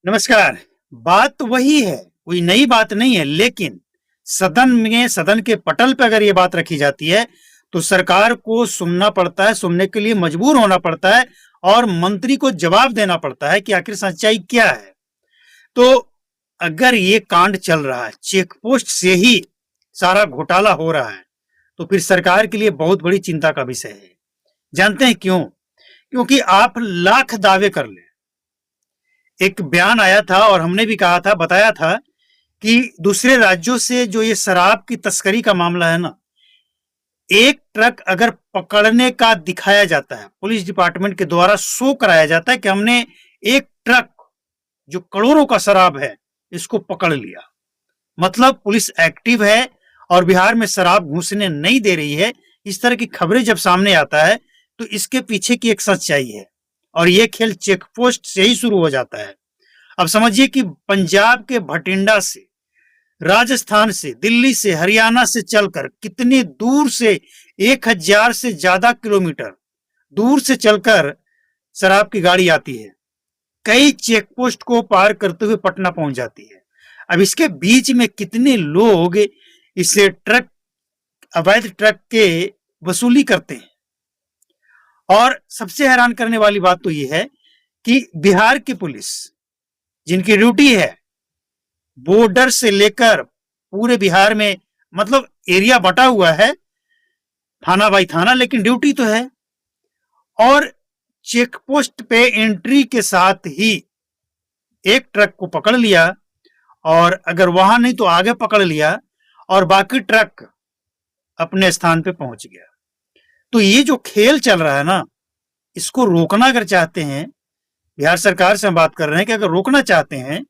नमस्कार। बात तो वही है, कोई नई बात नहीं है, लेकिन सदन के पटल पे अगर ये बात रखी जाती है, तो सरकार को सुनना पड़ता है, सुनने के लिए मजबूर होना पड़ता है और मंत्री को जवाब देना पड़ता है कि आखिर सच्चाई क्या है। तो अगर ये कांड चल रहा है, चेक पोस्ट से ही सारा घोटाला हो रहा है, तो फिर सरकार के लिए बहुत बड़ी चिंता का विषय है। जानते हैं क्यों? क्योंकि आप लाख दावे कर लें, एक बयान आया था और हमने भी कहा था, बताया था कि दूसरे राज्यों से जो ये शराब की तस्करी का मामला है ना, एक ट्रक अगर पकड़ने का दिखाया जाता है, पुलिस डिपार्टमेंट के द्वारा शो कराया जाता है कि हमने एक ट्रक जो करोड़ों का शराब है इसको पकड़ लिया, मतलब पुलिस एक्टिव है और बिहार में शराब घुसने नहीं दे रही है। इस तरह की खबरें जब सामने आता है तो इसके पीछे की एक सच्चाई है और ये खेल चेक पोस्ट से ही शुरू हो जाता है। अब समझिए कि पंजाब के भटिंडा से, राजस्थान से, दिल्ली से, हरियाणा से चलकर कितने दूर से 1000 से ज्यादा किलोमीटर दूर से चलकर शराब की गाड़ी आती है, कई चेक पोस्ट को पार करते हुए पटना पहुंच जाती है। अब इसके बीच में कितने लोग इसे अवैध ट्रक के वसूली करते हैं। और सबसे हैरान करने वाली बात तो यह है कि बिहार की पुलिस, जिनकी ड्यूटी है बॉर्डर से लेकर पूरे बिहार में, मतलब एरिया बटा हुआ है थाना बाई थाना, लेकिन ड्यूटी तो है, और चेक पोस्ट पे एंट्री के साथ ही एक ट्रक को पकड़ लिया और अगर वहां नहीं तो आगे पकड़ लिया और बाकी ट्रक अपने स्थान पे पहुंच गया। तो ये जो खेल चल रहा है ना, इसको रोकना अगर चाहते हैं, बिहार सरकार से हम बात कर रहे हैं कि अगर रोकना चाहते हैं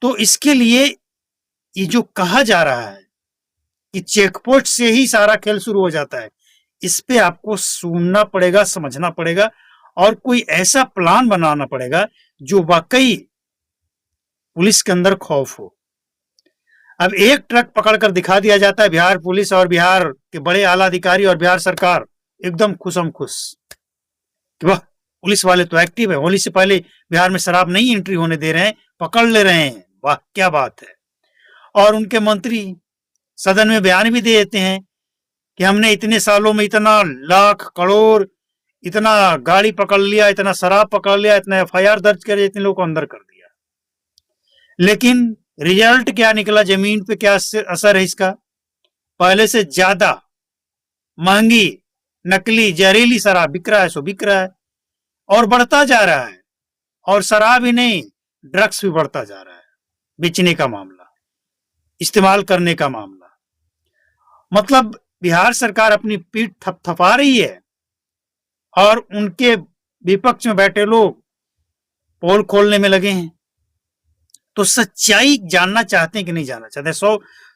तो इसके लिए ये जो कहा जा रहा है कि चेकपोस्ट से ही सारा खेल शुरू हो जाता है, इस पे आपको सुनना पड़ेगा, समझना पड़ेगा और कोई ऐसा प्लान बनाना पड़ेगा जो वाकई पुलिस के अंदर खौफ हो। अब एक ट्रक पकड़कर दिखा दिया जाता है, बिहार पुलिस और बिहार के बड़े आला अधिकारी और बिहार सरकार एकदम खुशम खुश कि वाह, पुलिस वाले तो एक्टिव है, होली से पहले बिहार में शराब नहीं एंट्री होने दे रहे हैं, पकड़ ले रहे हैं, वाह क्या बात है। और उनके मंत्री सदन में बयान भी दे देते हैं कि हमने इतने सालों में इतना लाख करोड़, इतना गाड़ी पकड़ लिया, इतना शराब पकड़ लिया, इतना एफआईआर दर्ज कर, इतने लोगों को अंदर कर दिया। लेकिन रिजल्ट क्या निकला, जमीन पे क्या असर है इसका? पहले से ज्यादा महंगी नकली जहरीली शराब बिक रहा है, सो बिक रहा है और बढ़ता जा रहा है। और शराब ही नहीं, ड्रग्स भी बढ़ता जा रहा है, बेचने का मामला, इस्तेमाल करने का मामला। मतलब बिहार सरकार अपनी पीठ थपथपा रही है और उनके विपक्ष में बैठे लोग पोल खोलने में लगे हैं। तो सच्चाई जानना चाहते हैं कि नहीं जानना चाहते?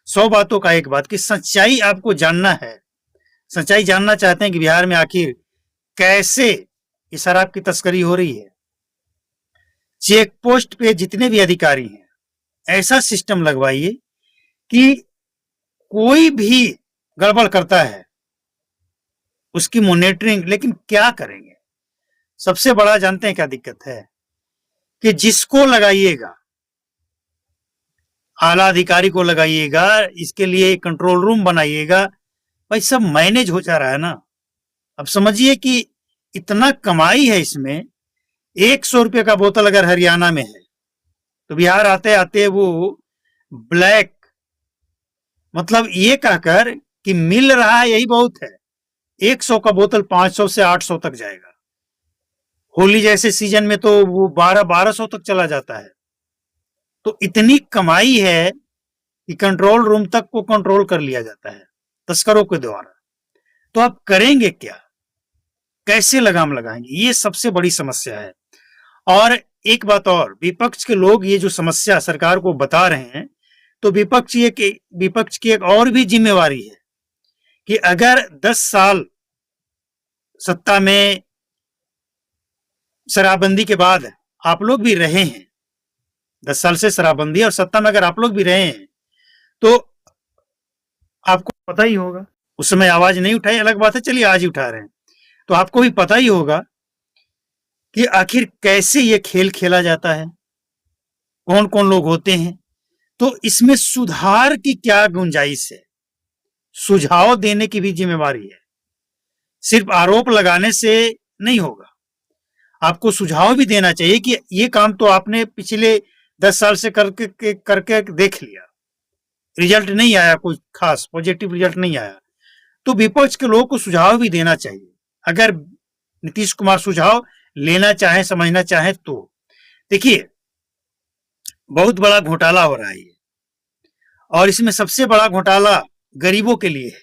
सौ बातों का एक बात कि सच्चाई आपको जानना है। सच्चाई जानना चाहते हैं कि बिहार में आखिर कैसे ये शराब की तस्करी हो रही है। चेक पोस्ट पे जितने भी अधिकारी हैं, ऐसा सिस्टम लगवाइए कि कोई भी गड़बड़ करता है उसकी मॉनिटरिंग। लेकिन क्या करेंगे? सबसे बड़ा जानते हैं क्या दिक्कत है? कि जिसको लगाइएगा, आला अधिकारी को लगाइएगा, इसके लिए कंट्रोल रूम बनाइएगा, भाई सब मैनेज हो जा रहा है ना। अब समझिए कि इतना कमाई है इसमें। 100 रुपये का बोतल अगर हरियाणा में है तो बिहार आते आते वो ब्लैक, मतलब ये कहकर कि मिल रहा है यही बहुत है, 100 का बोतल 500 से 800 तक जाएगा। होली जैसे सीजन में तो वो 1200 तक चला जाता है। तो इतनी कमाई है कि कंट्रोल रूम तक को कंट्रोल कर लिया जाता है तस्करों के द्वारा। तो आप करेंगे क्या? कैसे लगाम लगाएंगे? ये सबसे बड़ी समस्या है। और एक बात और, विपक्ष के लोग ये जो समस्या सरकार को बता रहे हैं, तो विपक्ष की एक और भी जिम्मेवारी है कि अगर 10 साल सत्ता में शराबबंदी के बाद आप लोग भी रहे हैं, 10 साल से शराबबंदी और सत्ता में अगर आप लोग भी रहे हैं तो आपको पता ही होगा, उस समय आवाज नहीं उठाई, अलग बात है, चलिए आज ही उठा रहे हैं, तो आपको भी पता ही होगा कि आखिर कैसे ये खेल खेला जाता है। कौन कौन लोग होते हैं, तो इसमें सुधार की क्या गुंजाइश है, सुझाव देने की भी जिम्मेवारी है। सिर्फ आरोप लगाने से नहीं होगा, आपको सुझाव भी देना चाहिए कि ये काम तो आपने पिछले 10 साल से करके देख लिया, रिजल्ट नहीं आया, कोई खास पॉजिटिव रिजल्ट नहीं आया, तो विपक्ष के लोगों को सुझाव भी देना चाहिए। अगर नीतीश कुमार सुझाव लेना चाहे, समझना चाहे तो देखिए, बहुत बड़ा घोटाला हो रहा है ये, और इसमें सबसे बड़ा घोटाला गरीबों के लिए है।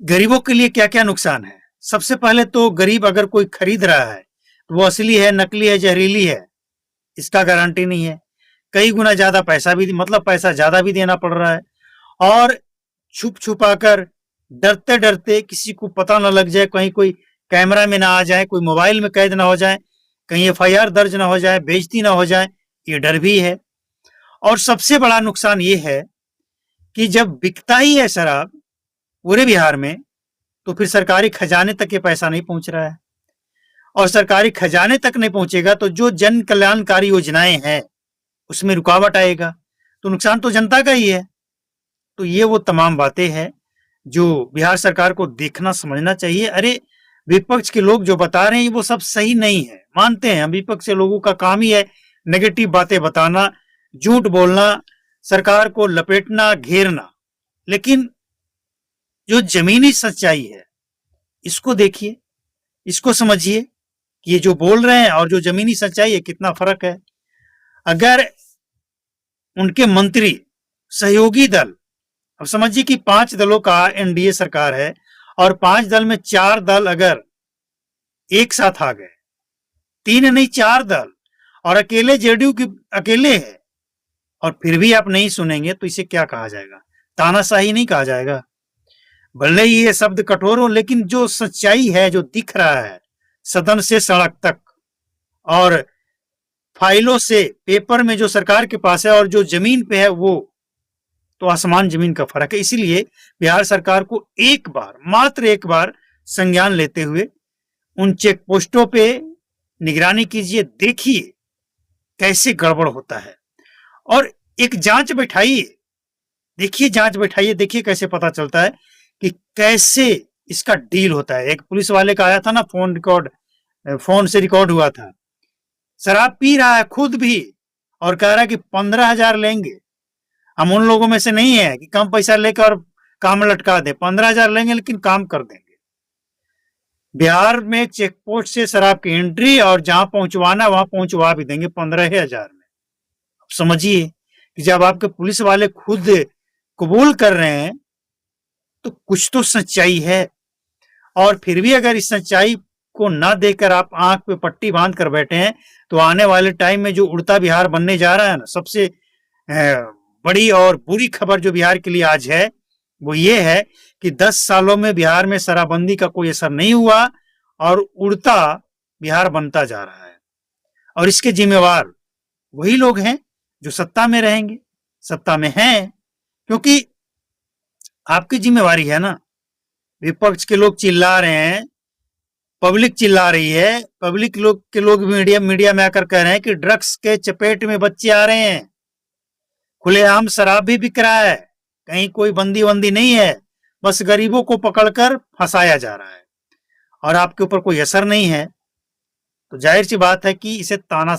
गरीबों के लिए क्या क्या नुकसान है? सबसे पहले तो गरीब अगर कोई खरीद रहा है तो वो असली है, नकली है, जहरीली है, इसका गारंटी नहीं है। कई गुना ज्यादा पैसा भी, मतलब पैसा ज्यादा भी देना पड़ रहा है, और छुप छुपा कर, डरते डरते, किसी को पता ना लग जाए, कहीं कोई कैमरा में ना आ जाए, कोई मोबाइल में कैद ना हो जाए, कहीं FIR दर्ज ना हो जाए, बेइज्जती ना हो जाए, ये डर भी है। और सबसे बड़ा नुकसान ये है कि जब बिकता ही है शराब पूरे बिहार में, तो फिर सरकारी खजाने तक ये पैसा नहीं पहुंच रहा है, और सरकारी खजाने तक नहीं पहुंचेगा तो जो जन कल्याणकारी योजनाएं हैं उसमें रुकावट आएगा, तो नुकसान तो जनता का ही है। तो ये वो तमाम बातें हैं जो बिहार सरकार को देखना समझना चाहिए। अरे, विपक्ष के लोग जो बता रहे हैं वो सब सही नहीं है, मानते हैं हम, विपक्ष के लोगों का काम ही है नेगेटिव बातें बताना, झूठ बोलना, सरकार को लपेटना, घेरना, लेकिन जो जमीनी सच्चाई है इसको देखिए, इसको समझिए कि ये जो बोल रहे हैं और जो जमीनी सच्चाई है कितना फर्क है। अगर उनके मंत्री, सहयोगी दल, अब समझिए कि 5 दलों का NDA सरकार है, और 5 दल में 4 दल अगर एक साथ आ गए, 3 नहीं 4 दल, और अकेले JDU की अकेले है, और फिर भी आप नहीं सुनेंगे, तो इसे क्या कहा जाएगा? तानाशाही नहीं कहा जाएगा। भले ही ये शब्द कठोर हो, लेकिन जो सच्चाई है, जो दिख रहा है सदन से सड़क तक, और फाइलों से, पेपर में जो सरकार के पास है और जो जमीन पे है, वो तो आसमान जमीन का फर्क है। इसीलिए बिहार सरकार को एक बार, मात्र एक बार संज्ञान लेते हुए उन चेक पोस्टों पे निगरानी कीजिए, देखिए कैसे गड़बड़ होता है, और एक जांच बैठाइए, देखिए जांच बैठाइए, देखिए कैसे पता चलता है कि कैसे इसका डील होता है। एक पुलिस वाले का आया था ना, फोन से रिकॉर्ड हुआ था, शराब पी रहा है खुद भी, और कह रहा है कि 15,000 लेंगे। हम उन लोगों में से नहीं है कि कम पैसा लेकर और काम लटका दे, 15,000 लेंगे लेकिन काम कर देंगे। बिहार में चेक पोस्ट से शराब की एंट्री, और जहां पहुंचवाना वहां पहुंचवा भी देंगे 15,000 में। अब समझिए कि जब आपके पुलिस वाले खुद कबूल कर रहे हैं तो कुछ तो सच्चाई है, और फिर भी अगर इस सच्चाई को ना देकर आप आंख पे पट्टी बांध कर बैठे हैं, तो आने वाले टाइम में जो उड़ता बिहार बनने जा रहा है ना, सबसे बड़ी और बुरी खबर जो बिहार के लिए आज है वो ये है कि 10 सालों में बिहार में शराबबंदी का कोई असर नहीं हुआ, और उड़ता बिहार बनता जा रहा है, और इसके जिम्मेवार वही लोग हैं जो सत्ता में रहेंगे, सत्ता में हैं, क्योंकि आपकी जिम्मेवारी है ना। विपक्ष के लोग चिल्ला रहे हैं, पब्लिक चिल्ला रही है, पब्लिक के लोग मीडिया में आकर कह रहे हैं कि ड्रग्स के चपेट में बच्चे आ रहे हैं, खुलेआम शराब भी बिक रहा है, कहीं कोई बंदी वंदी नहीं है, बस गरीबों को पकड़कर फंसाया जा रहा है, और आपके ऊपर कोई असर नहीं है, तो जाहिर सी बात है कि इसे तानाशाही